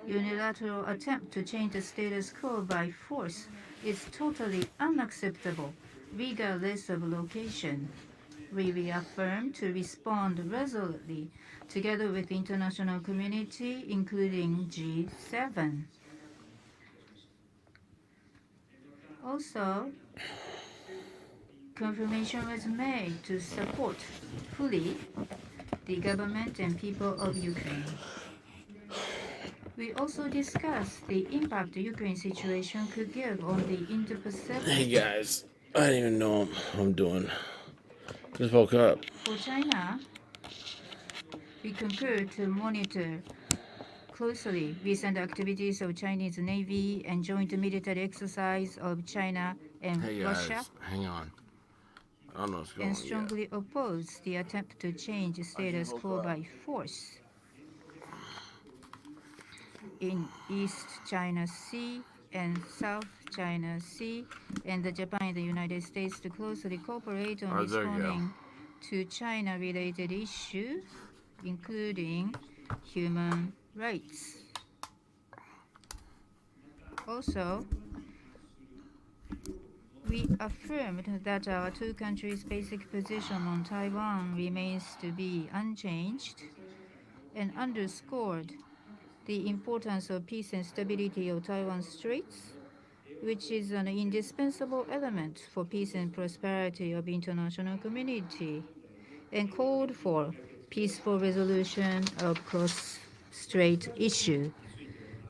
Unilateral attempt to change the status quo by force is totally unacceptable, regardless of location. We reaffirm to respond resolutely together with the international community, including G7. Also, confirmation was made to support fully the government and people of Ukraine. We also discussed the impact the Ukraine situation could give on the Indo-Pacific. Hey guys, I didn't even know what I'm doing. Just woke up. For China, we concur to monitor closely recent activities of Chinese Navy and joint military exercise of China and Hey Russia, guys, hang on. I don't know what's going and on yet. strongly oppose the attempt to change status quo by force in East China Sea and South China Sea, and Japan and the United States to closely cooperate on There you go. responding to China-related issues, including human rights. Also, we affirmed that our two countries' basic position on Taiwan remains to be unchanged and underscored the importance of peace and stability of Taiwan Straits, which is an indispensable element for peace and prosperity of international community, and called for peaceful resolution of cross-strait issue.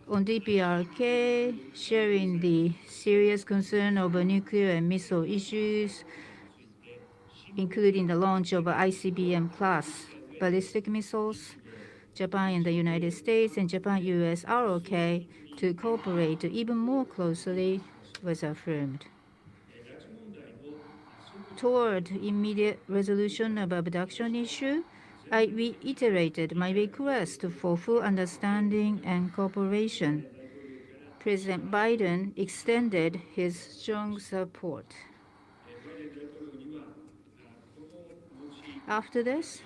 On DPRK, sharing the serious concern over nuclear and missile issues, including the launch of ICBM-class ballistic missiles, Japan and the United States and Japan-US ROK to cooperate even more closely was affirmed. Toward immediate resolution of abduction issue, I reiterated my request for full understanding and cooperation. President Biden extended his strong support. After this,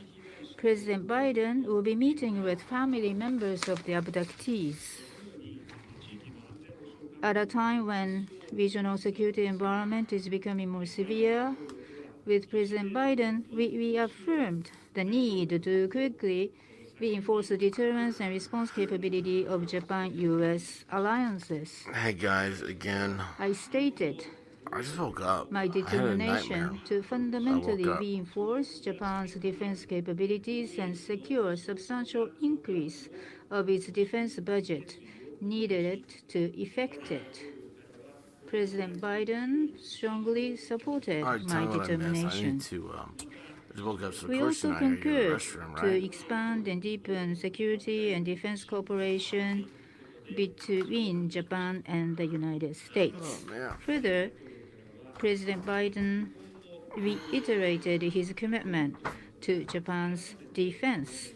President Biden will be meeting with family members of the abductees. At a time when regional security environment is becoming more severe, with President Biden, we reaffirmed the need to quickly reinforce the deterrence and response capability of Japan-US alliances. Hey guys, again. I stated I just woke up. my I had a determination nightmare. to fundamentally up. reinforce Japan's defense capabilities and secure substantial increase of its defense budget needed to effect it. President Biden strongly supported Alright, tell my me what I missed. I determination. need to, I just woke up, so of We course also you're not here to go to the concurred restroom, to right? expand and deepen security and defense cooperation between Japan and the United States. Oh, man. Further, President Biden reiterated his commitment to Japan's defense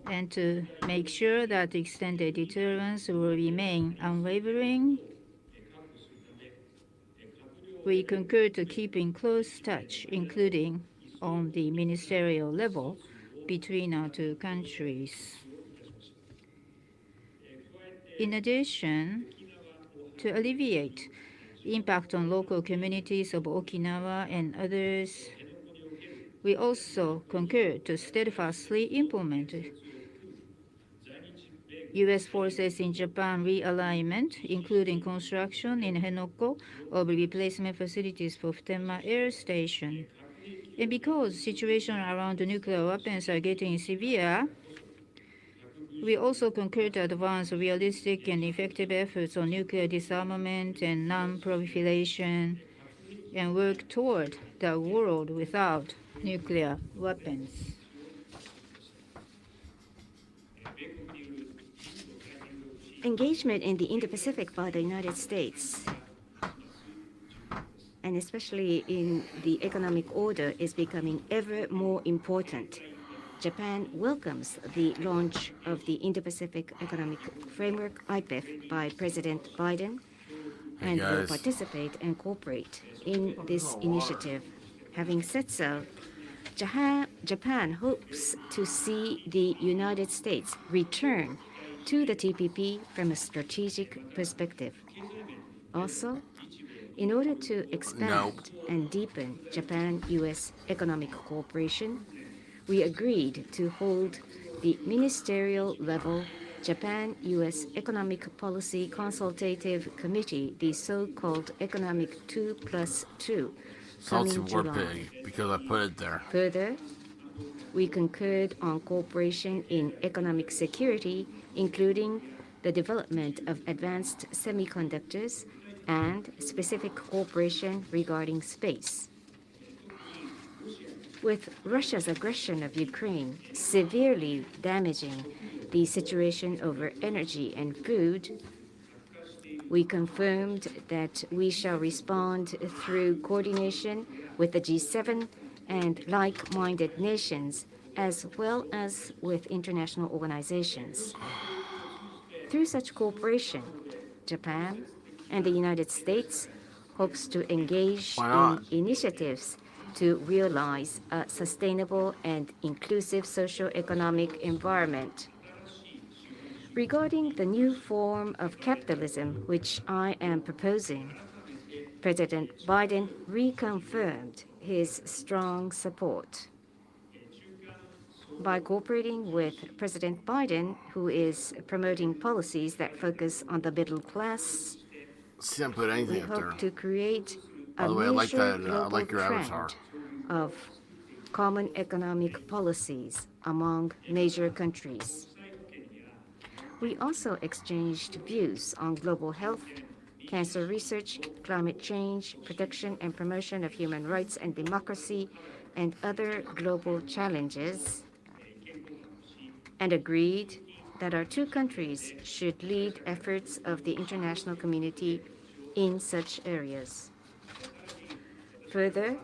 and to make sure that extended deterrence will remain unwavering. We concurred to keep in close touch, including on the ministerial level, between our two countries. In addition, to alleviate the impact on local communities of Okinawa and others, we also concurred to steadfastly implement U.S. forces in Japan realignment, including construction in Henoko of replacement facilities for Futenma Air Station. And because situation around nuclear weapons are getting severe, we also concur to advance realistic and effective efforts on nuclear disarmament and non-proliferation and work toward the world without nuclear weapons. Engagement in the Indo-Pacific by the United States, and especially in the economic order, is becoming ever more important. Japan welcomes the launch of the Indo-Pacific Economic Framework, IPEF, by President Biden, and will participate and cooperate in this initiative. Having said so, Japan hopes to see the United States return to the TPP from a strategic perspective. Also, in order to expand and deepen Japan-US economic cooperation, we agreed to hold the ministerial level Japan-US Economic Policy Consultative Committee, the so-called Economic 2+2, Salty coming War July. Pig, because I put it there. Further, we concurred on cooperation in economic security, including the development of advanced semiconductors and specific cooperation regarding space. With Russia's aggression of Ukraine severely damaging the situation over energy and food, we confirmed that we shall respond through coordination with the G7 and like-minded nations, as well as with international organizations. Through such cooperation, Japan and the United States hopes to engage in initiatives to realize a sustainable and inclusive socio-economic environment. Regarding the new form of capitalism which I am proposing, President Biden reconfirmed his strong support. By cooperating with President Biden, who is promoting policies that focus on the middle class, See, I didn't put we anything up there. hope to create By a the way, I like major that. I global like your trend avatar. of common economic policies among major countries. We also exchanged views on global health, cancer research, climate change, protection and promotion of human rights and democracy, and other global challenges, and agreed that our two countries should lead efforts of the international community in such areas. Further,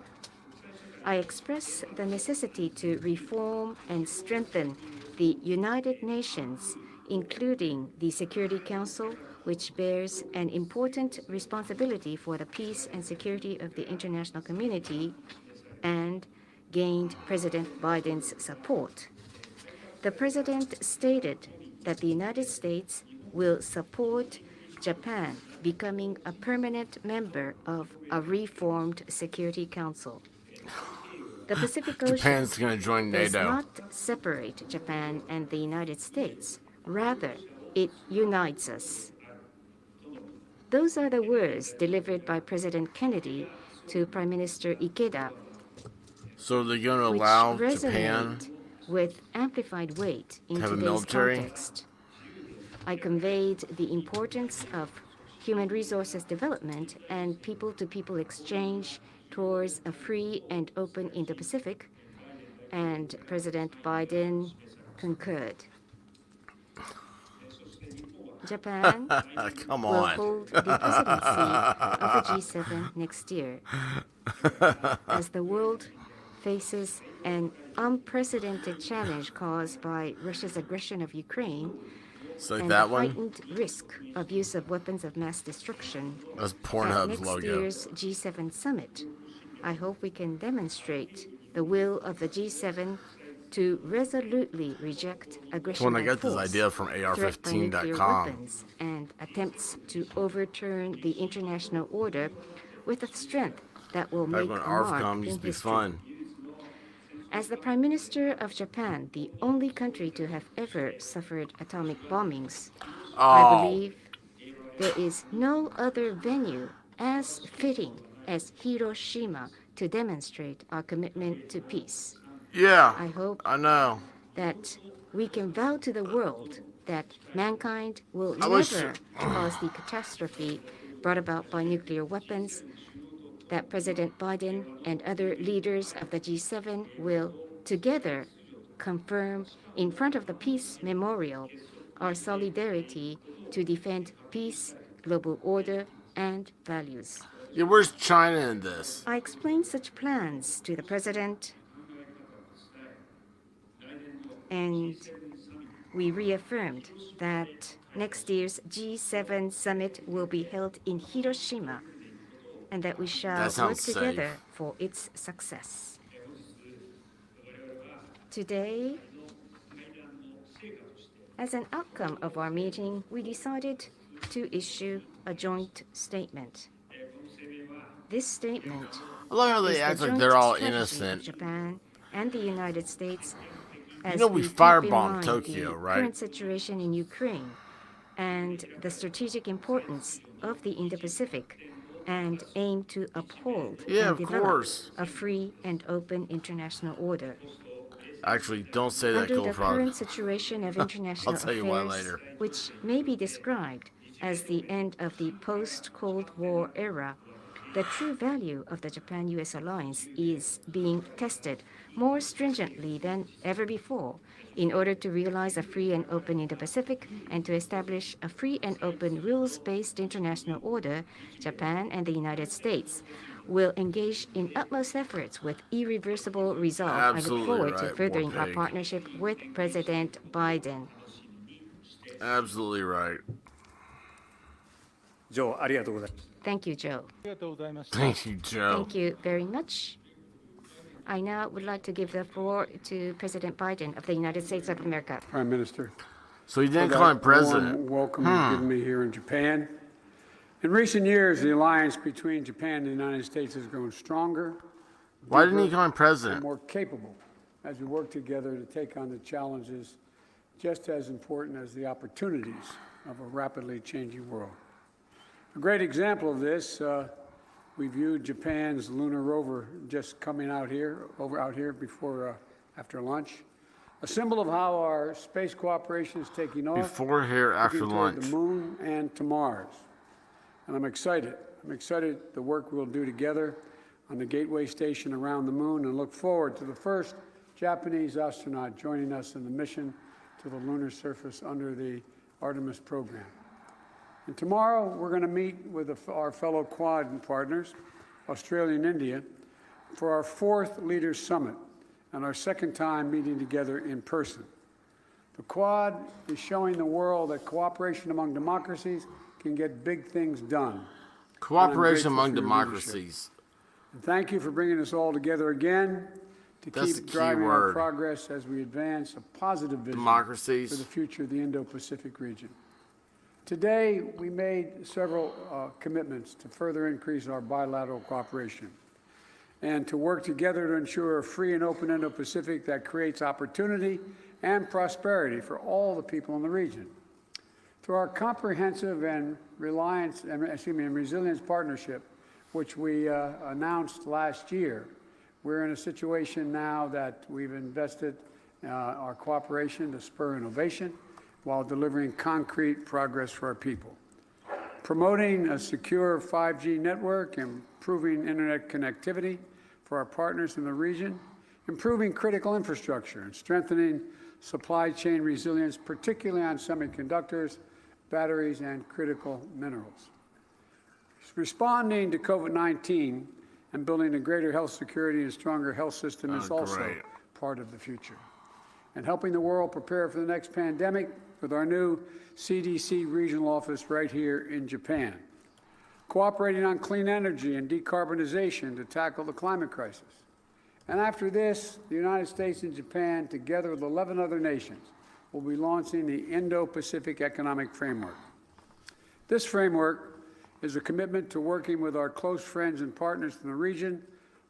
I express the necessity to reform and strengthen the United Nations, including the Security Council, which bears an important responsibility for the peace and security of the international community, and gained President Biden's support. The President stated that the United States will support Japan becoming a permanent member of a reformed Security Council. The Pacific Ocean Japan's going to join does NATO. not separate Japan and the United States. Rather, it unites us. Those are the words delivered by President Kennedy to Prime Minister Ikeda, So they're going to which allow Japan resonate with amplified weight in have a today's military? context. I conveyed the importance of human resources development and people-to-people exchange towards a free and open Indo-Pacific, and President Biden concurred. Japan Come will on. hold the presidency of the G7 next year. As the world faces an unprecedented challenge caused by Russia's aggression of Ukraine It's like and that the one. heightened risk of use of weapons of mass destruction, That's at Pornhub's next logo. year's G7 summit, I hope we can demonstrate the will of the G7 to resolutely reject aggression When I by got this force, idea from threat by nuclear AR15.com. weapons, and attempts to overturn the international order with a strength that will Back make when a mark ARFCOM in used to be history. fun. As the Prime Minister of Japan, the only country to have ever suffered atomic bombings, I Oh, believe there is no other venue as fitting as Hiroshima to demonstrate our commitment to peace. yeah. I hope I know. that we can vow to the world that mankind will I wish- never cause the catastrophe brought about by nuclear weapons, that President Biden and other leaders of the G7 will together confirm in front of the Peace Memorial our solidarity to defend peace, global order, and values. Yeah, where's China in this? I explained such plans to the President, and we reaffirmed that next year's G7 summit will be held in Hiroshima and that we shall That work sounds safe. together for its success. Today, As an outcome of our meeting, we decided to issue a joint statement. This statement I love how is they the act like joint they're all strategy of innocent. Japan and the United States as You know we keep in firebombed mind Tokyo, the right? current situation in Ukraine and the strategic importance of the Indo-Pacific, and aim to uphold Yeah, and of develop course. a free and open international order. Actually, don't say that, Under Cool the Frog. current situation of international tell you why affairs, later. which may be described as the end of the post-Cold War era, the true value of the Japan-US alliance is being tested more stringently than ever before in order to realize a free and open Indo-Pacific and to establish a free and open rules-based international order. Japan and the United States will engage in utmost efforts with irreversible resolve. I look Absolutely forward to right, furthering our Warpig. partnership with President Biden. Absolutely right. ジョー、ありがとうございます。 Thank you, Joe. Thank you, Joe. Thank you very much. I now would like to give the floor to President Biden of the United States of America. Prime Minister, So he didn't for call him that president. warm welcome you've given me here in Japan. In recent years, the alliance between Japan and the United States has grown stronger, Why didn't he deeper, call him and president? more capable as we work together to take on the challenges just as important as the opportunities of a rapidly changing world. A great example of this, we viewed Japan's lunar rover just coming out here, after lunch. A symbol of how our space cooperation is taking off. Before, here, after looking toward lunch. the moon and to Mars. And I'm excited. I'm excited the work we'll do together on the Gateway Station around the moon, and look forward to the first Japanese astronaut joining us in the mission to the lunar surface under the Artemis program. And tomorrow, we're going to meet with our fellow Quad partners, Australia and India, for our fourth Leaders Summit and our second time meeting together in person. The Quad is showing the world that cooperation among democracies can get big things done. Cooperation grateful among for your democracies. And thank you for bringing us all together again to That's the keep key driving our word. progress as we advance a positive vision Democracies. for the future of the Indo-Pacific region. Today, we made several commitments to further increase our bilateral cooperation and to work together to ensure a free and open Indo-Pacific that creates opportunity and prosperity for all the people in the region. Through our comprehensive and resilience partnership, which we announced last year, we're in a situation now that we've invested our cooperation to spur innovation while delivering concrete progress for our people. Promoting a secure 5G network, improving internet connectivity for our partners in the region, improving critical infrastructure, and strengthening supply chain resilience, particularly on semiconductors, batteries, and critical minerals. Responding to COVID-19 and building a greater health security and stronger health system is also great. part of the future. And helping the world prepare for the next pandemic with our new CDC regional office right here in Japan. Cooperating on clean energy and decarbonization to tackle the climate crisis. And after this, the United States and Japan, together with 11 other nations, will be launching the Indo-Pacific Economic Framework. This framework is a commitment to working with our close friends and partners in the region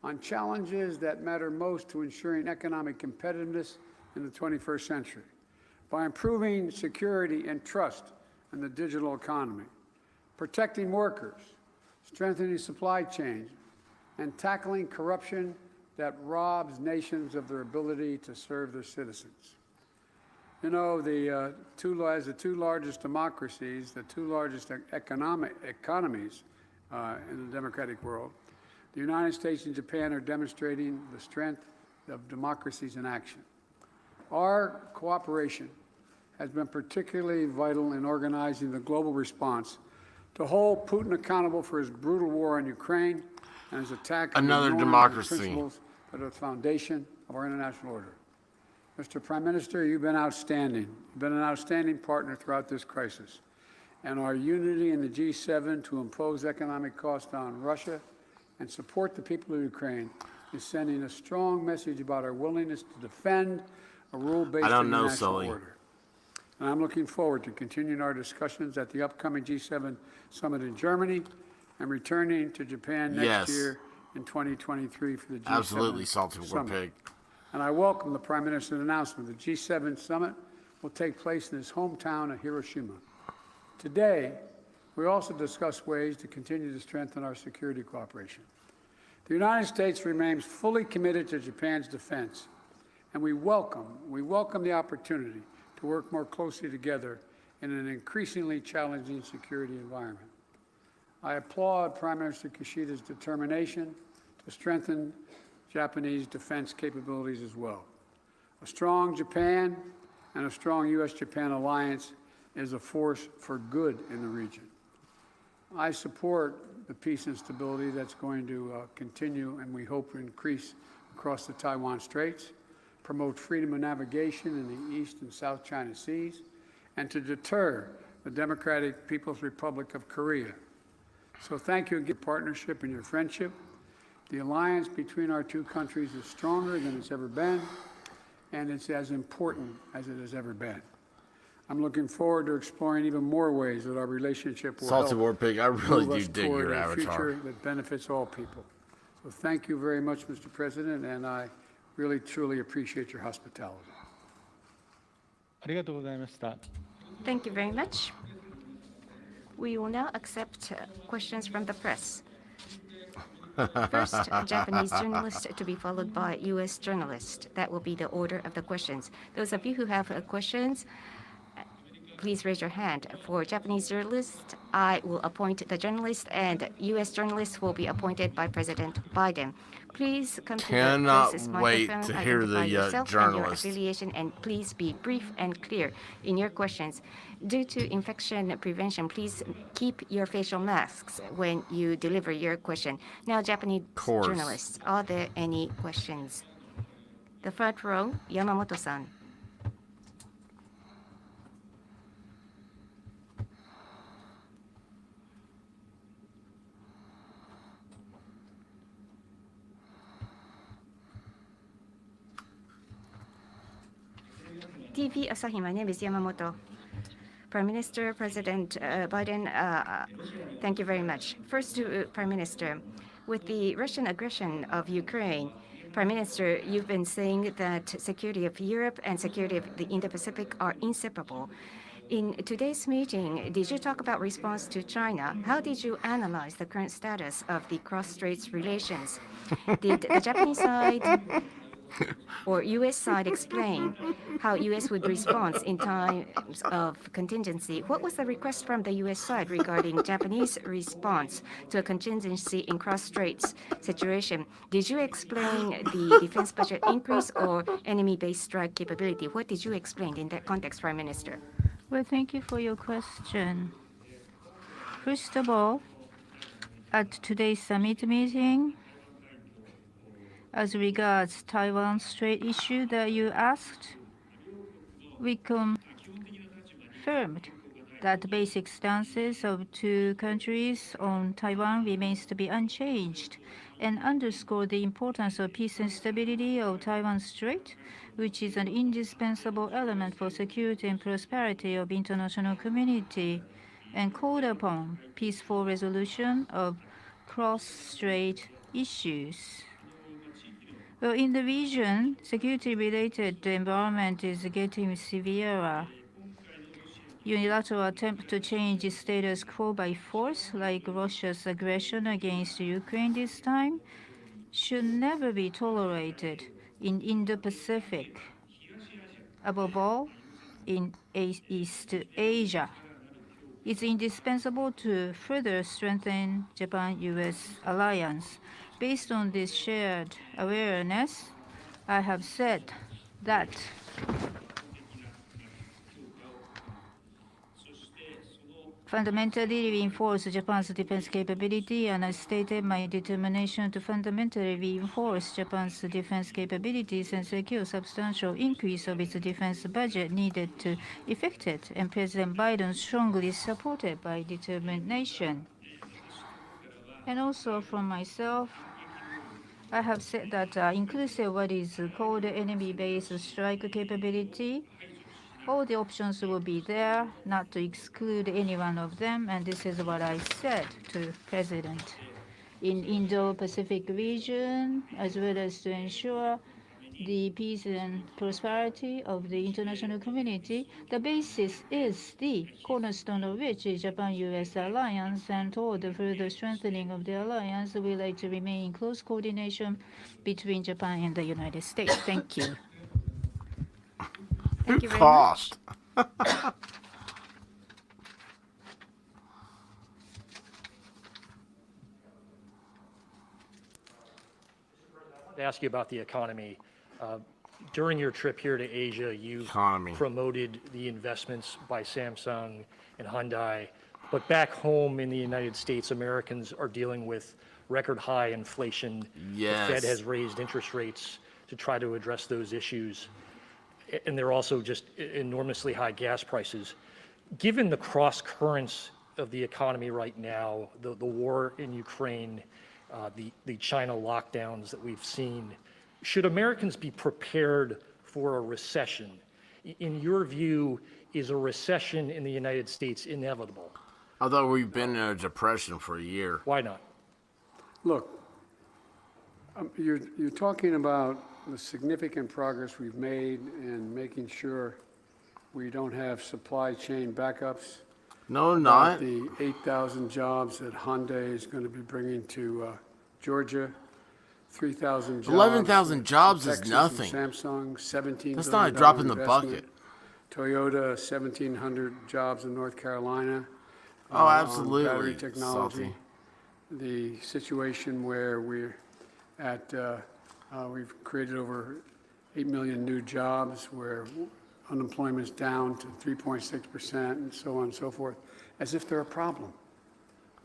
on challenges that matter most to ensuring economic competitiveness in the 21st century, by improving security and trust in the digital economy, protecting workers, strengthening supply chains, and tackling corruption that robs nations of their ability to serve their citizens. You know, the two largest democracies, the two largest economies in the democratic world, the United States and Japan are demonstrating the strength of democracies in action. Our cooperation has been particularly vital in organizing the global response to hold Putin accountable for his brutal war on Ukraine and his attack on Another the norms and democracy. principles that are the foundation of our international order. Mr. Prime Minister, you've been outstanding. You've been an outstanding partner throughout this crisis. And our unity in the G7 to impose economic costs on Russia and support the people of Ukraine is sending a strong message about our willingness to defend a rule-based I don't know, international Sully. order. and I'm looking forward to continuing our discussions at the upcoming G7 summit in Germany and returning to Japan next Yes. year in 2023 for the G7 Absolutely, Salty War summit. Pig. And I welcome the Prime Minister's announcement the G7 summit will take place in his hometown of Hiroshima. Today, we also discuss ways to continue to strengthen our security cooperation. The United States remains fully committed to Japan's defense, and we welcome the opportunity to work more closely together in an increasingly challenging security environment. I applaud Prime Minister Kishida's determination to strengthen Japanese defense capabilities as well. A strong Japan and a strong U.S.-Japan alliance is a force for good in the region. I support the peace and stability that's going to continue and we hope to increase across the Taiwan Straits, promote freedom of navigation in the East and South China Seas, and to deter the Democratic People's Republic of Korea. So thank you again for your partnership and your friendship. The alliance between our two countries is stronger than it's ever been, and it's as important as it has ever been. I'm looking forward to exploring even more ways that our relationship will Salty help War Pig, I really move do us dig toward your a avatar. future that benefits all people. So thank you very much, Mr. President, and I really, truly appreciate your hospitality. ありがとうございました。 Thank you very much. We will now accept questions from the press. First, Japanese journalist to be followed by U.S. journalist. That will be the order of the questions. Those of you who have questions, please raise your hand. For Japanese journalists, I will appoint the journalist, and U.S. journalists will be appointed by President Biden. Please come to the Cannot closest wait microphone, to hear identify the, yourself and your journalist. affiliation, and please be brief and clear in your questions. Due to infection prevention, please keep your facial masks when you deliver your question. Now, Japanese Course. journalists, are there any questions? The front row, Yamamoto-san. TV Asahi, my name is Yamamoto. Prime Minister, President Biden, thank you very much. First to Prime Minister, with the Russian aggression of Ukraine, Prime Minister, you've been saying that security of Europe and security of the Indo-Pacific are inseparable. In today's meeting, did you talk about response to China? How did you analyze the current status of the cross-straits relations? Did the Japanese side or U.S. side explain how U.S. would respond in times of contingency? What was the request from the U.S. side regarding Japanese response to a contingency in cross-straits situation? Did you explain the defense budget increase or enemy-based strike capability? What did you explain in that context, Prime Minister? Well, thank you for your question. First of all, at today's summit meeting, as regards Taiwan Strait issue that you asked, we confirmed that the basic stances of two countries on Taiwan remains to be unchanged and underscored the importance of peace and stability of Taiwan Strait, which is an indispensable element for security and prosperity of international community, and called upon peaceful resolution of cross-strait issues. Well, in the region, security-related environment is getting severer. Unilateral attempt to change the status quo by force, like Russia's aggression against Ukraine this time, should never be tolerated in Indo-Pacific, above all in East Asia. It's indispensable to further strengthen Japan-US alliance. Based on this shared awareness, I have said that fundamentally reinforce Japan's defense capability, and I stated my determination to fundamentally reinforce Japan's defense capabilities and secure substantial increase of its defense budget needed to effect it, and President Biden strongly supported my determination. And also from myself, I have said that inclusive what is called enemy-based strike capability, All the options will be there, not to exclude any one of them, and this is what I said to President. In Indo-Pacific region, as well as to ensure the peace and prosperity of the international community, the basis is the cornerstone of which is Japan-US alliance, and toward the further strengthening of the alliance, we like to remain in close coordination between Japan and the United States. Thank you. Thank you very much. Cost. To ask you about the economy. During your trip here to Asia, you Economy. promoted the investments by Samsung and Hyundai. But back home in the United States, Americans are dealing with record high inflation. Yes. The Fed has raised interest rates to try to address those issues. And they're also just enormously high gas prices. Given the cross currents of the economy right now, the war in Ukraine, the China lockdowns that we've seen, should Americans be prepared for a recession? In your view, is a recession in the United States inevitable? Although we've been in a depression for a year. Why not? Look, you're talking about the significant progress we've made in making sure we don't have supply chain backups. No, About not. the 8,000 jobs that Hyundai is going to be bringing to Georgia, 3,000 jobs. 11,000 jobs is Texas and nothing. Samsung, 17 That's billion not a drop in the investment. bucket. Toyota, 1,700 jobs in North Carolina. Oh, on absolutely. Battery technology. Salty. The situation where we're at, we've created over 8 million new jobs, where unemployment's down to 3.6%, and so on and so forth, as if they're a problem.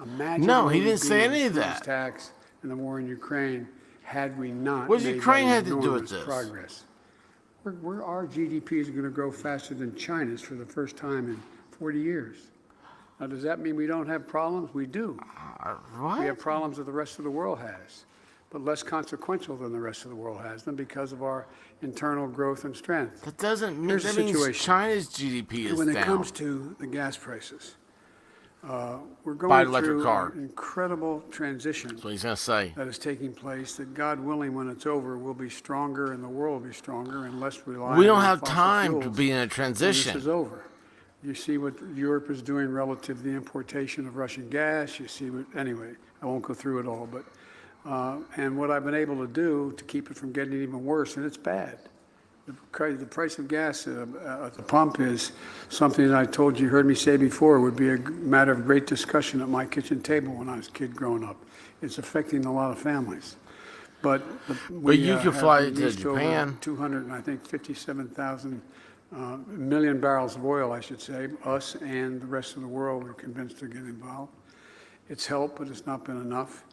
Imagine No, where he we'd didn't be say in any of food that. tax and the war in Ukraine had we not What does made Ukraine that have to do with enormous this? progress. Our GDP is going to grow faster than China's for the first time in 40 years. Now, does that mean we don't have problems? We do. What? We have problems that the rest of the world has, but less consequential than the rest of the world has them because of our internal growth and strength. That doesn't mean Here's that the means situation. China's GDP is When it down. comes to the gas prices, we're Buy going an electric through car. an incredible transition That's what he's gonna say. that is taking place, that God willing, when it's over, we'll be stronger and the world will be stronger and less reliant We don't on have fossil time to fuels be in a when this transition. is over. You see what Europe is doing relative to the importation of Russian gas. You see what, anyway, I won't go through it all, but, and what I've been able to do to keep it from getting even worse, and it's bad. The price of gas at the pump is something that I told you, heard me say before, would be a matter of great discussion at my kitchen table when I was a kid growing up. It's affecting a lot of families. But you could fly to Japan. 200, I think, 57,000 million barrels of oil, I should say. Us and the rest of the world are convinced to get involved. It's helped, but it's not been enough.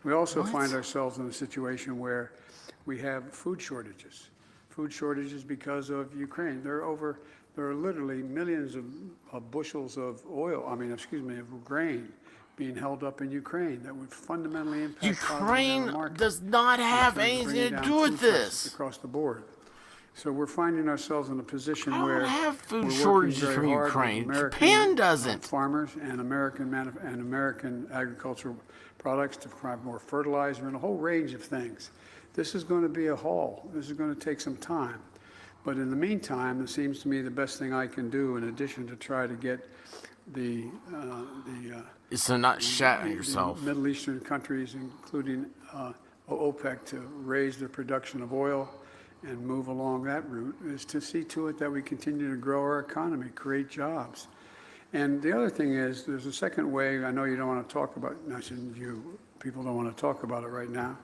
We also find ourselves in a situation where we have food shortages. Food shortages because of Ukraine. There are literally millions of bushels of oil, of grain being held up in Ukraine that would fundamentally impact Ukraine the market. does not have It's gonna bring anything to down do with food prices this. across the board. So we're finding ourselves in a position I where don't have we're food working shortages very from hard with Ukraine. American, Japan doesn't. farmers and American agricultural products to provide more fertilizer and a whole range of things. This is going to be a haul. This is going to take some time. But in the meantime, it seems to me the best thing I can do, in addition to try to get the Is to not shat on yourself. the Middle Eastern countries, including OPEC, to raise their production of oil and move along that route, is to see to it that we continue to grow our economy, create jobs. And the other thing is, there's a second way. I know you don't want to talk about, not you, people don't want to talk about it right now,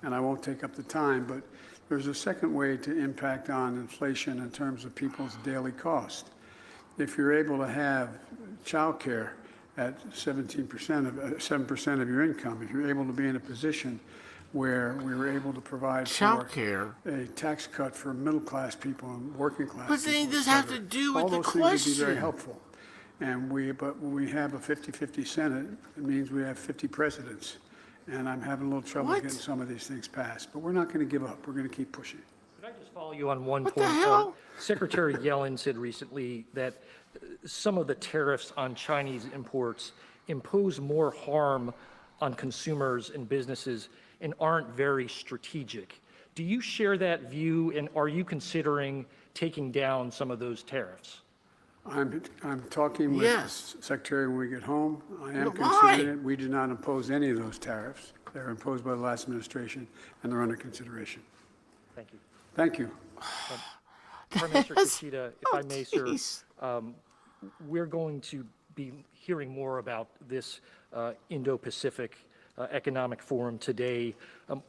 and I won't take up the time, but there's a second way to impact on inflation in terms of people's daily cost. If you're able to have childcare at 7% of your income, if you're able to be in a position where we were able to provide for Childcare. a tax cut for middle-class people and working-class But people, then et this have cetera. to do with All the those things would be very question. helpful. But when we have a 50-50 Senate, it means we have 50 presidents. And I'm having a little trouble What? getting some of these things passed. But we're not going to give up. We're going to keep pushing. Could I just follow you on one What point. the hell? Secretary Yellen said recently that some of the tariffs on Chinese imports impose more harm on consumers and businesses and aren't very strategic. Do you share that view, and are you considering taking down some of those tariffs? I'm talking with Yes. the Secretary when we get home. I am Why? considering it. We did not impose any of those tariffs. They were imposed by the last administration, and they're under consideration. Thank you. Thank you. Prime Minister Kishida, if I may, sir, jeez. we're going to be hearing more about this Indo-Pacific Economic Forum today.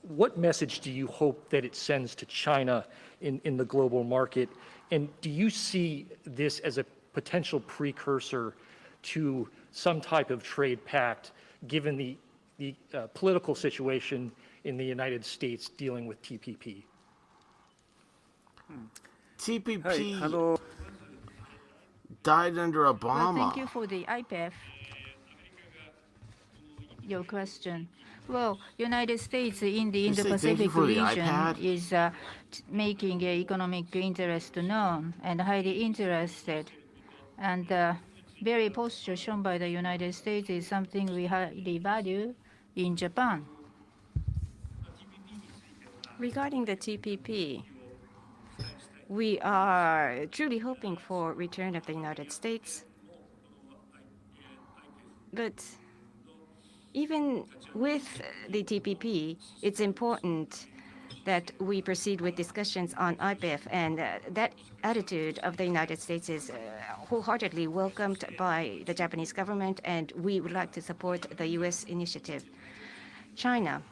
What message do you hope that it sends to China in the global market? And do you see this as a potential precursor to some type of trade pact, given the political situation in the United States dealing with TPP? TPP died under Well, Obama. thank you for the IPEF. Your question. Well, United States in the You say thank you Indo-Pacific for the region iPad? is making economic interest known and highly interested. And very posture shown by the United States is something we highly value in Japan. Regarding the TPP, we are truly hoping for return of the United States. But even with the TPP, it's important that we proceed with discussions on IPEF, and that attitude of the United States is wholeheartedly welcomed by the Japanese government, and we would like to support the U.S. initiative. China,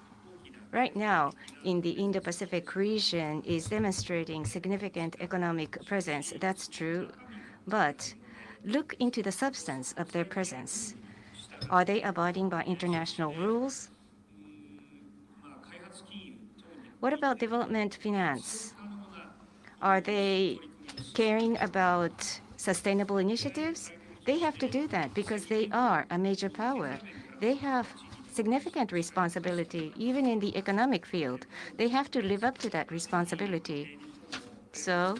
right now in the Indo-Pacific region, is demonstrating significant economic presence. That's true, but look into the substance of their presence. Are they abiding by international rules? What about development finance? Are they caring about sustainable initiatives? They have to do that because they are a major power. They have significant responsibility, even in the economic field. They have to live up to that responsibility. So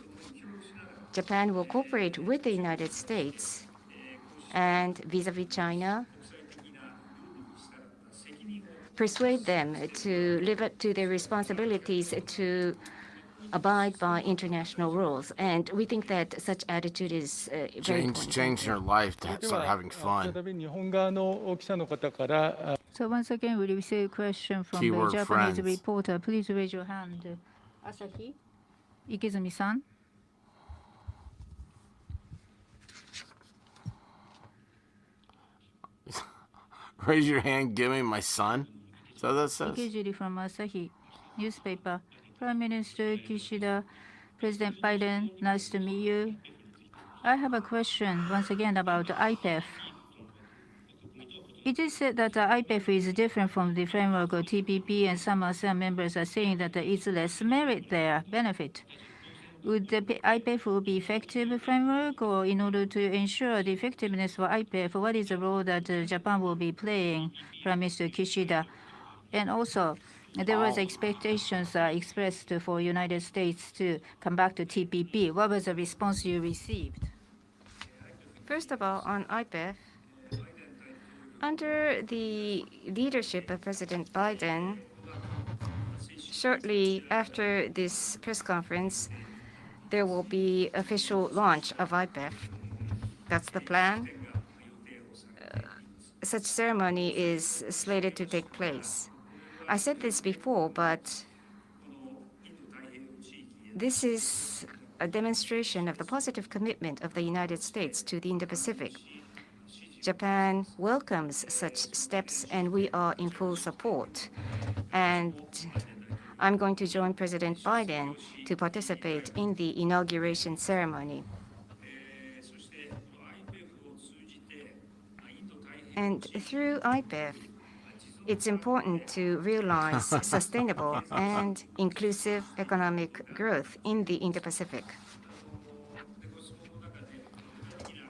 Japan will cooperate with the United States, and vis-à-vis China, persuade them to live up to their responsibilities to abide by international rules. And we think that such attitude is very important. Change your life to で start は having fun. 再び日本側の記者の方から So once again, we receive a question from Keyword the Japanese friends. reporter. Please raise your hand. Asahi, Ikizumi-san. Raise your hand, give me my son. Is that what that says? Ikejiri from Asahi newspaper. Prime Minister Kishida, President Biden, nice to meet you. I have a question once again about the IPEF. It is said that the IPEF is different from the framework of TPP, and some ASEAN members are saying that there is less merit there, benefit. Would the IPEF will be effective framework, or in order to ensure the effectiveness for IPEF, what is the role that Japan will be playing, Prime Minister Kishida? And also, there was expectations expressed for United States to come back to TPP. What was the response you received? First of all, on IPEF, under the leadership of President Biden, shortly after this press conference, there will be official launch of IPEF. That's the plan. Such ceremony is slated to take place. I said this before, but this is a demonstration of the positive commitment of the United States to the Indo-Pacific. Japan welcomes such steps, and we are in full support. And I'm going to join President Biden to participate in the inauguration ceremony. And through IPEF, it's important to realize sustainable and inclusive economic growth in the Indo-Pacific.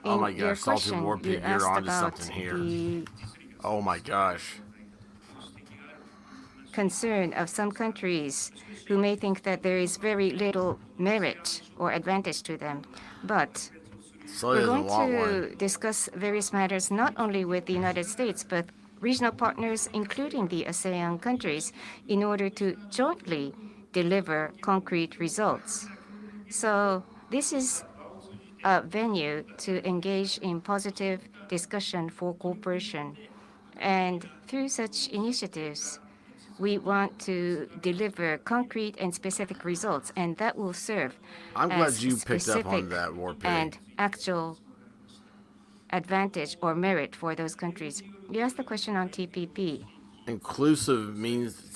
Oh my In your gosh, Salted question, War you Pig, you're asked onto about something here. the Oh my gosh. concern of some countries who may think that there is very little merit or advantage to them. But So we're he going doesn't want to one. discuss various matters not only with the United States, but regional partners, including the ASEAN countries, in order to jointly deliver concrete results. So this is a venue to engage in positive discussion for cooperation. And through such initiatives, we want to deliver concrete and specific results, and that will serve I'm glad as you picked up on specific that, War Pig. and actual advantage or merit for those countries. You asked the question on TPP. Inclusive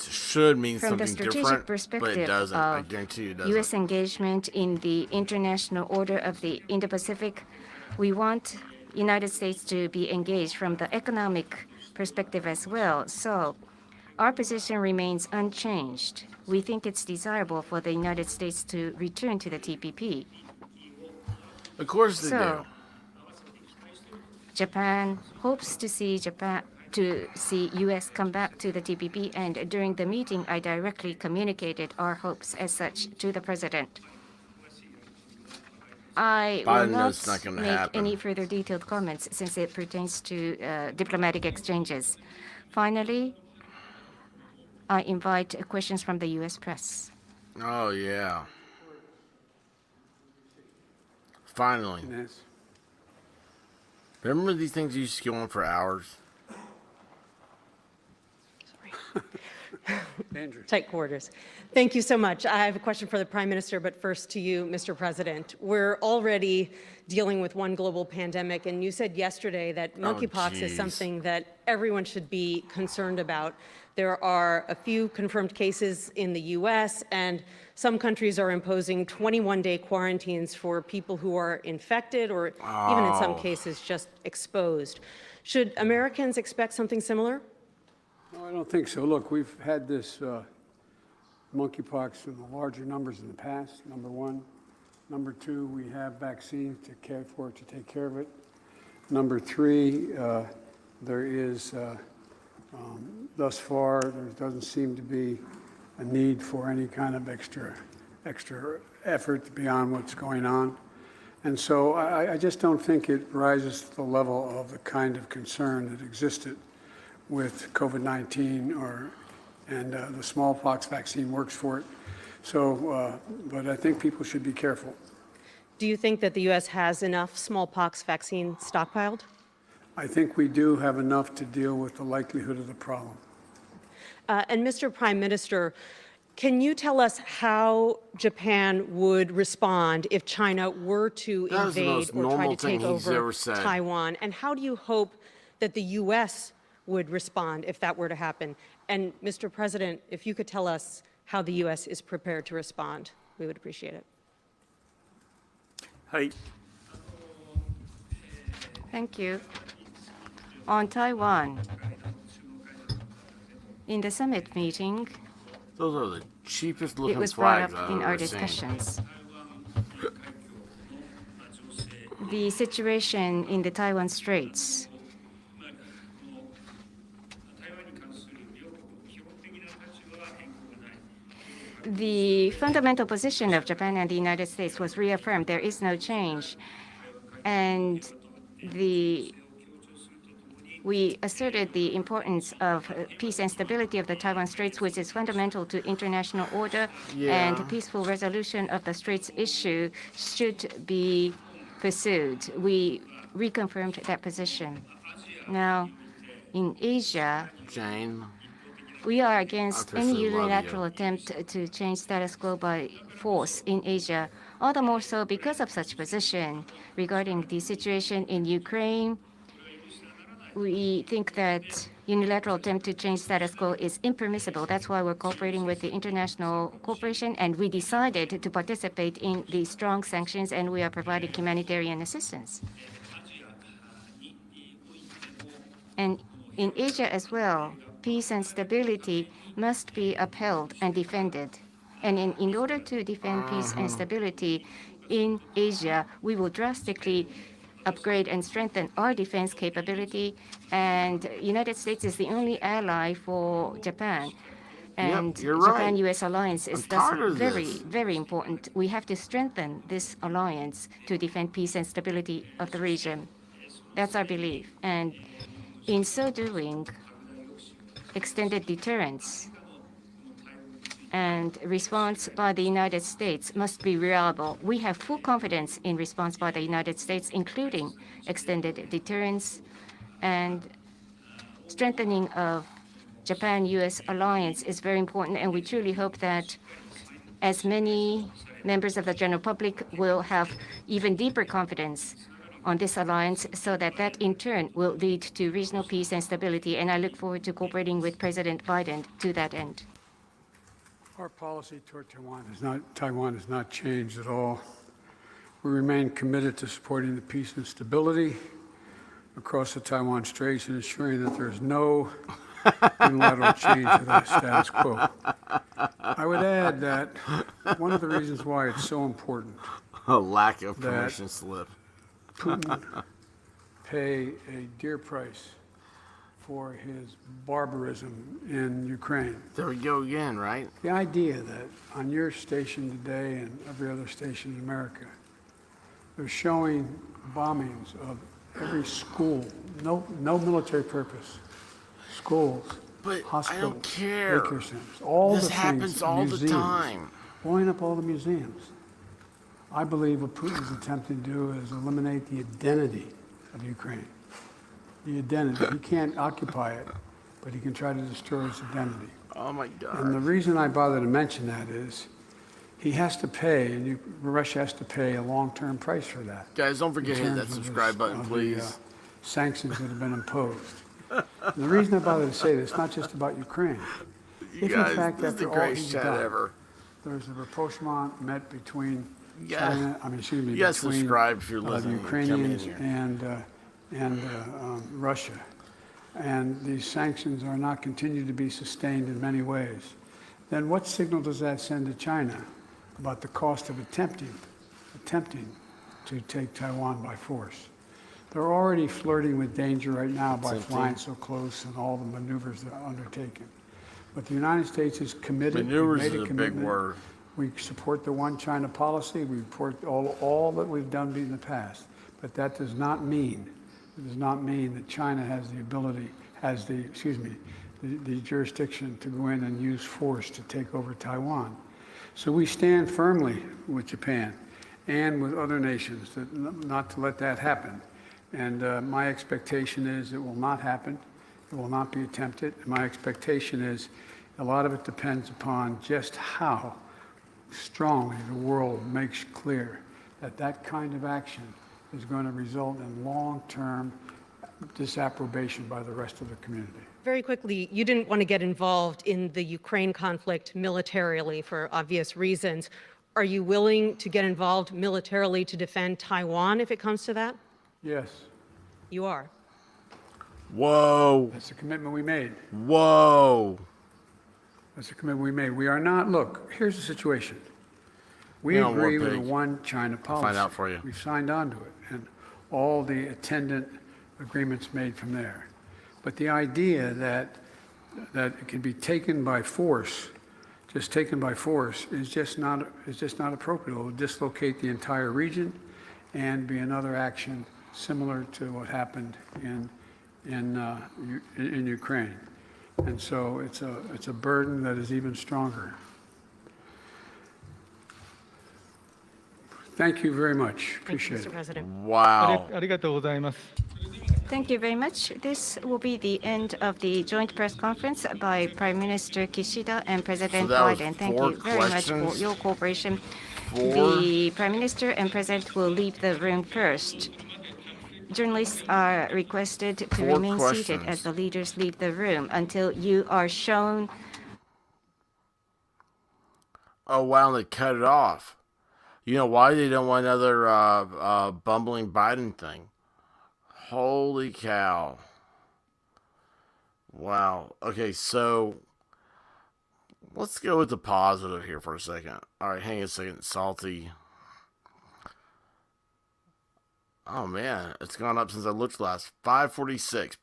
should mean From the something strategic different, but it perspective doesn't. I of guarantee you it doesn't. U.S. engagement in the international order of the Indo-Pacific, we want United States to be engaged from the economic perspective as well. So our position remains unchanged. We think it's desirable for the United States to return to the TPP. Of course they So do. Japan hopes to see U.S. come back to the TPP, and during the meeting, I directly communicated our hopes as such to the president. I will Biden knows not it's not gonna make happen. any further detailed comments since it pertains to diplomatic exchanges. Finally, I invite questions from the U.S. press. Oh yeah. Finally. Yes. Remember these things used to go on for hours? Andrew. Tight quarters. Thank you so much. I have a question for the Prime Minister, but first to you, Mr. President. We're already dealing with one global pandemic, and you said yesterday that monkeypox is geez. something that everyone should be concerned about. There are a few confirmed cases in the U.S., and some countries are imposing 21-day quarantines for people who are infected or even in some cases just exposed. Should Americans expect something similar? No, I don't think so. Look, we've had this monkeypox in the larger numbers in the past, number one. Number two, we have vaccines to take care of it. Number three, there is, thus far, there doesn't seem to be a need for any kind of extra effort beyond what's going on. And so I just don't think it rises to the level of the kind of concern that existed with COVID-19 and the smallpox vaccine works for it. So, but I think people should be careful. Do you think that the U.S. has enough smallpox vaccine stockpiled? I think we do have enough to deal with the likelihood of the problem. And Mr. Prime Minister, can you tell us how Japan would respond if China were to That was the invade most or try normal to thing take he's over ever said. Taiwan? And how do you hope that the U.S. would respond if that were to happen? And Mr. President, if you could tell us how the U.S. is prepared to respond, we would appreciate it. Thank you. On Taiwan, in the summit meeting, Those are the cheapest it looking was brought flags up I've in our ever seen. discussions. The situation in the Taiwan Straits. The fundamental position of Japan and the United States was reaffirmed. There is no change. And we asserted the importance of peace and stability of the Taiwan Straits, which is fundamental to international order, and peaceful resolution of the Straits issue should be pursued. We reconfirmed that position. Now, in Asia, Jane. we are against any officially love you. unilateral attempt to change status quo by force in Asia, all the more so because of such position regarding the situation in Ukraine. We think that unilateral attempt to change status quo is impermissible. That's why we're cooperating with the international cooperation, and we decided to participate in the strong sanctions, and we are providing humanitarian assistance. And in Asia as well, peace and stability must be upheld and defended. And in order to defend peace and stability in Asia, we will drastically upgrade and strengthen our defense capability. And United States is the only ally for Japan. And you're right. Japan-US alliance is I'm thus tired of very, this. very important. We have to strengthen this alliance to defend peace and stability of the region. That's our belief. And in so doing, extended deterrence and response by the United States must be reliable. We have full confidence in response by the United States, including extended deterrence and strengthening of Japan-US alliance is very important, and we truly hope that as many members of the general public will have even deeper confidence on this alliance so that that in turn will lead to regional peace and stability. And I look forward to cooperating with President Biden to that end. Our policy toward Taiwan has not changed at all. We remain committed to supporting the peace and stability across the Taiwan Straits and ensuring that there is no unilateral change to the status quo. I would add that one of the reasons why it's so important A lack of That- permission slip. Putin pay a dear price for his barbarism in Ukraine. There we go again, right? The idea that on your station today and every other station in America, they're showing bombings of every school, no military purpose, schools, But I hospitals, don't care. daycare centers, all This the happens things, all the museums, time. blowing up all the museums. I believe what Putin's attempting to do is eliminate the identity of Ukraine. The identity. He can't occupy it, but he can try to destroy its identity. Oh my And the God. reason I bother to mention that is he has to pay, and Russia has to pay a long-term price for that. Guys, don't forget to hit in that terms of subscribe the- button, of the, please. sanctions that have been imposed. And the reason I bother to say this, not just about Ukraine. You If in guys, fact this is the after all greatest he's chat done, ever. there's a rapprochement met between Yeah. China, You guys between subscribe if you're the listening. Come in Ukrainians here. and Russia. And these sanctions are not continued to be sustained in many ways. Then what signal does that send to China about the cost of attempting to take Taiwan by force? They're already flirting with danger right now by flying so close and all the maneuvers that are undertaken. But the United States is committed. We've Maneuvers made is a big commitment. word. We support the one China policy. We support all that we've done in the past. But that does not mean that China has the ability, the jurisdiction to go in and use force to take over Taiwan. So we stand firmly with Japan and with other nations not to let that happen. And my expectation is it will not happen. It will not be attempted. And my expectation is a lot of it depends upon just how strongly the world makes clear that that kind of action is going to result in long-term disapprobation by the rest of the community. Very quickly, you didn't want to get involved in the Ukraine conflict militarily for obvious reasons. Are you willing to get involved militarily to defend Taiwan if it comes to that? Yes, You are. Whoa. that's the commitment we made. Whoa. That's the commitment we made. We are not, look, here's the situation. We Hang on, agree War with the Pig. one China policy. find out for you. We've signed on to it and all the attendant agreements made from there. But the idea that it can be taken by force, just taken by force, is just not appropriate. It will dislocate the entire region and be another action similar to what happened in Ukraine. And so it's a burden that is even stronger. Thank you very much. Thank you, Appreciate Mr. it. President. Wow. ありがとうございます。 Thank you very much. This will be the end of the joint press conference by Prime Minister Kishida and President that was Biden. Thank 4 you very much for questions? your cooperation. 4? The Prime Minister and President will leave the room first. Journalists are requested to 4 remain seated questions. as the leaders leave the room until you are shown. Oh, wow, they cut it off. You know why they don't want another bumbling Biden thing? Holy cow. Wow. Okay, so let's go with the positive here for a second. All right, hang on a second. Salty. Oh, man. It's gone up since I looked last. 546.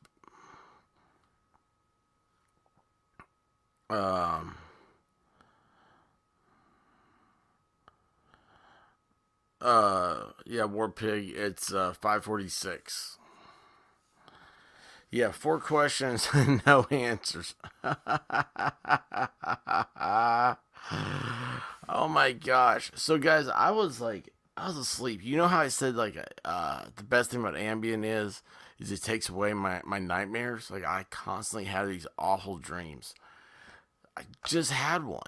Yeah, War Pig. It's 546. Yeah, 4 questions and no answers. Oh my gosh. So guys, I was asleep. You know how I said the best thing about Ambien is it takes away my nightmares? Like I constantly have these awful dreams. I just had one.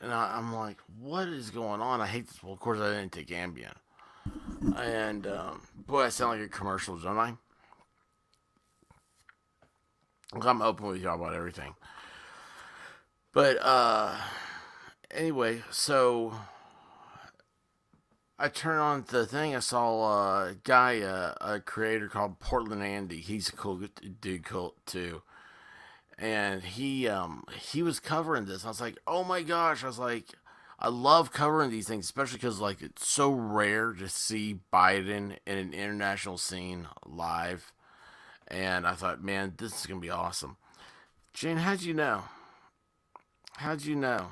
And I'm like, what is going on? I hate this. Well, of course I didn't take Ambien. And boy, I sound like a commercial, don't I? I'm open with y'all about everything. But anyway, so I turned on the thing. I saw a guy, a creator called Portland Andy. He's a cool dude, cool too. And he was covering this. I was like, oh my gosh! I was like, I love covering these things, especially because like it's so rare to see Biden in an international scene live. And I thought, man, this is gonna be awesome. Jane, how'd you know? How'd you know?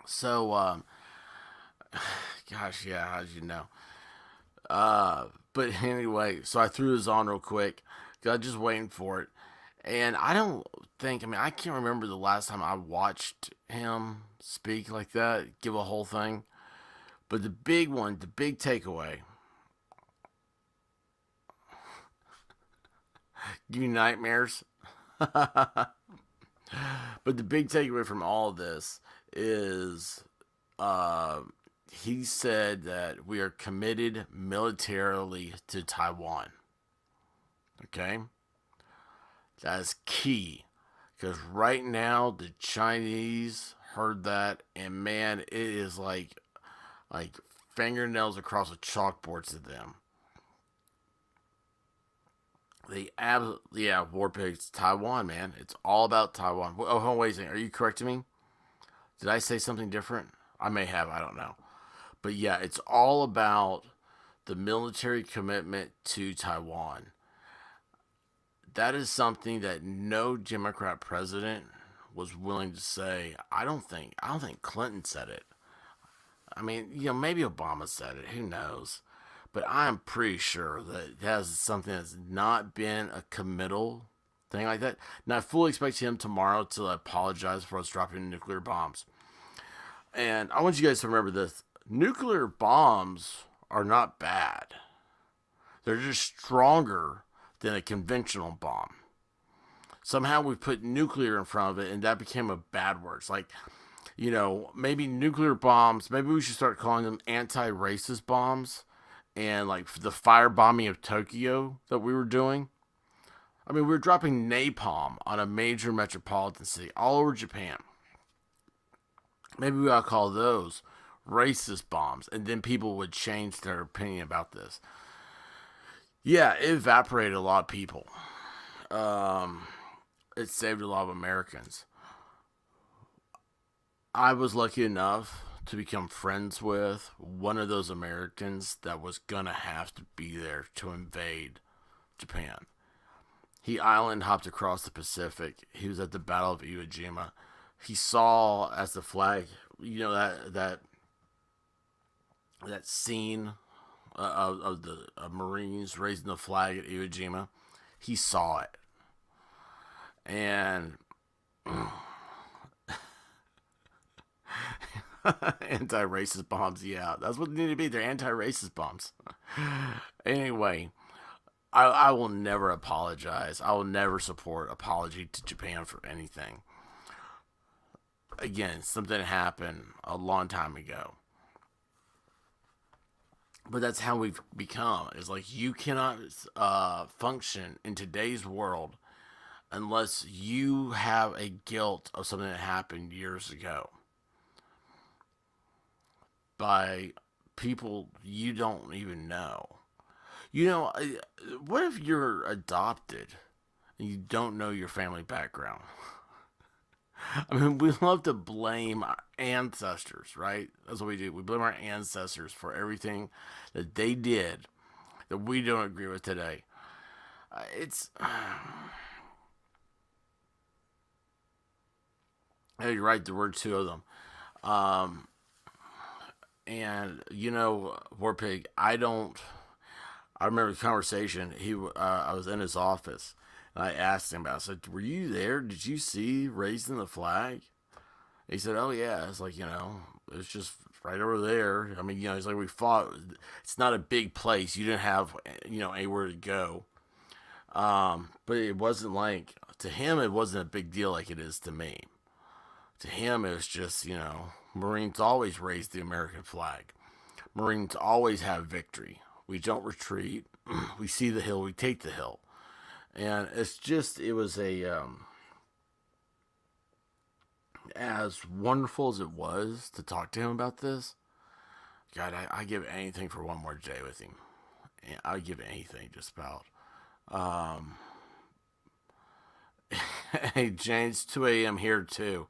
So, gosh, yeah, how'd you know? But anyway, so I threw this on real quick. I was just waiting for it. And I can't remember the last time I watched him speak like that, give a whole thing. But the big one, the big takeaway, give you nightmares. But the big takeaway from all of this is he said that we are committed militarily to Taiwan. Okay? That's key. Because right now, the Chinese heard that, and man, it is like fingernails across a chalkboard to them. War Pigs, Taiwan, man. It's all about Taiwan. Oh, hold on, wait a second. Are you correcting me? Did I say something different? I may have, I don't know. But yeah, it's all about the military commitment to Taiwan. That is something that no Democrat president was willing to say. I don't think Clinton said it. I mean, maybe Obama said it. Who knows? But I'm pretty sure that that is something that's not been a committal thing like that. Now, I fully expect him tomorrow to apologize for us dropping nuclear bombs. And I want you guys to remember this. Nuclear bombs are not bad. They're just stronger than a conventional bomb. Somehow we put nuclear in front of it, and that became a bad word. It's like, maybe nuclear bombs, maybe we should start calling them anti-racist bombs. And like the firebombing of Tokyo that we were doing. I mean, we were dropping napalm on a major metropolitan city all over Japan. Maybe we ought to call those racist bombs, and then people would change their opinion about this. Yeah, it evaporated a lot of people. It saved a lot of Americans. I was lucky enough to become friends with one of those Americans that was gonna have to be there to invade Japan. He island hopped across the Pacific. He was at the Battle of Iwo Jima. He saw as the flag, that scene of the Marines raising the flag at Iwo Jima. He saw it, and anti-racist bombs, yeah, that's what they need to be. They're anti-racist bombs. Anyway, I will never apologize. I will never support apology to Japan for anything. Again, something happened a long time ago. But that's how we've become. It's like you cannot function in today's world unless you have a guilt of something that happened years ago. By people you don't even know. What if you're adopted and you don't know your family background? I mean, we love to blame our ancestors, right? That's what we do. We blame our ancestors for everything that they did that we don't agree with today. You're right, there were 2 of them. And Warpig, I remember the conversation. I was in his office, and I asked him about it. I said, "Were you there? Did you see raising the flag?" He said, "Oh yeah." It's like, it's just right over there. I mean, he's like, we fought. It's not a big place. You didn't have, anywhere to go. But it wasn't like, to him, it wasn't a big deal like it is to me. To him, it was just, Marines always raise the American flag. Marines always have victory. We don't retreat. We see the hill, we take the hill. And it was as wonderful as it was to talk to him about this. God, I give anything for one more day with him. I would give anything just about. Hey, James, 2 a.m. here too.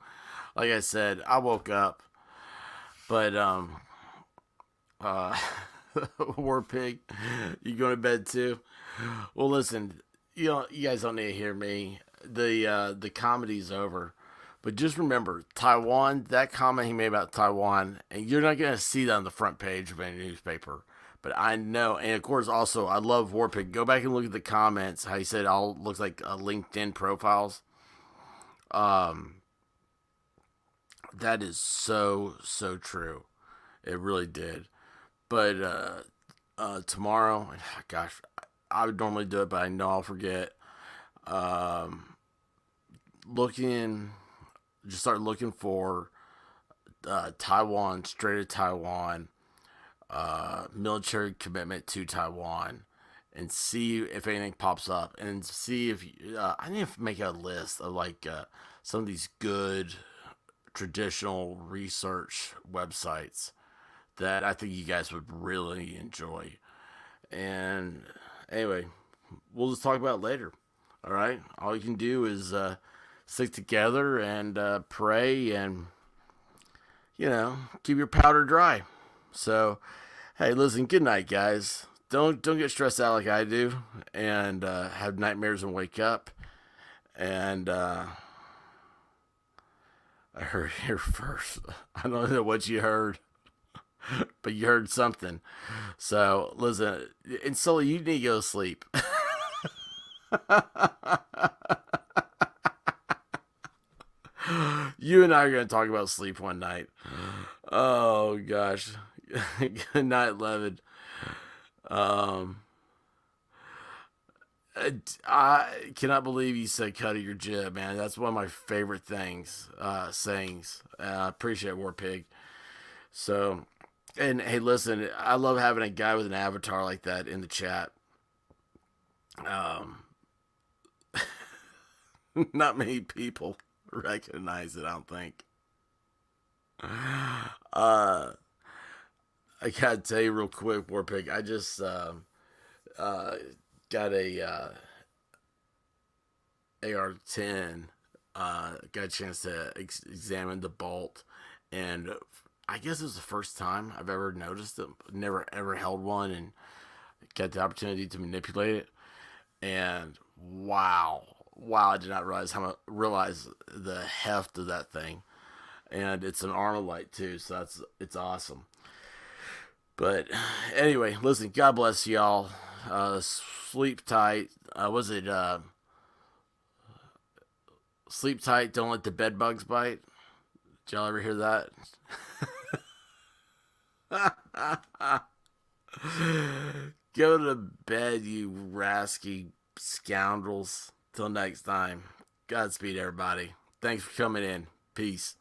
Like I said, I woke up, but War Pig, you going to bed too? Well, listen, you guys don't need to hear me. The comedy's over, but just remember Taiwan. That comment he made about Taiwan, and you're not going to see that on the front page of any newspaper. But I know, and of course, also I love Warpig. Go back and look at the comments. How he said all looks like LinkedIn profiles. That is so true. It really did. But tomorrow, gosh, I would normally do it, but I know I'll forget. Just start looking for Taiwan, Strait of Taiwan, military commitment to Taiwan, and see if anything pops up, and see if I need to make a list of some of these good traditional research websites that I think you guys would really enjoy. And anyway, we'll just talk about it later. All right, all you can do is stick together and pray, and keep your powder dry. So, hey, listen, good night, guys. Don't get stressed out like I do, and have nightmares and wake up. And I heard here first. I don't know what you heard, but you heard something. So listen, and Sully, you need to go to sleep. You and I are going to talk about sleep one night. Oh gosh. Good night, Levin. I cannot believe you said cut of your jib, man. That's one of my favorite sayings. I appreciate War Pig. So, and hey, listen, I love having a guy with an avatar like that in the chat. Not many people recognize it, I don't think. I gotta tell you real quick, War Pig. I just got a AR-10. Got a chance to examine the bolt, and I guess it was the first time I've ever noticed it. Never ever held one, and got the opportunity to manipulate it. And wow, I did not realize the heft of that thing. And it's an Armalite too, so it's awesome. But anyway, listen, God bless y'all. Sleep tight. Sleep tight, don't let the bed bugs bite. Did y'all ever hear that? Go to bed, you rasky scoundrels. Till next time. Godspeed, everybody. Thanks for coming in. Peace.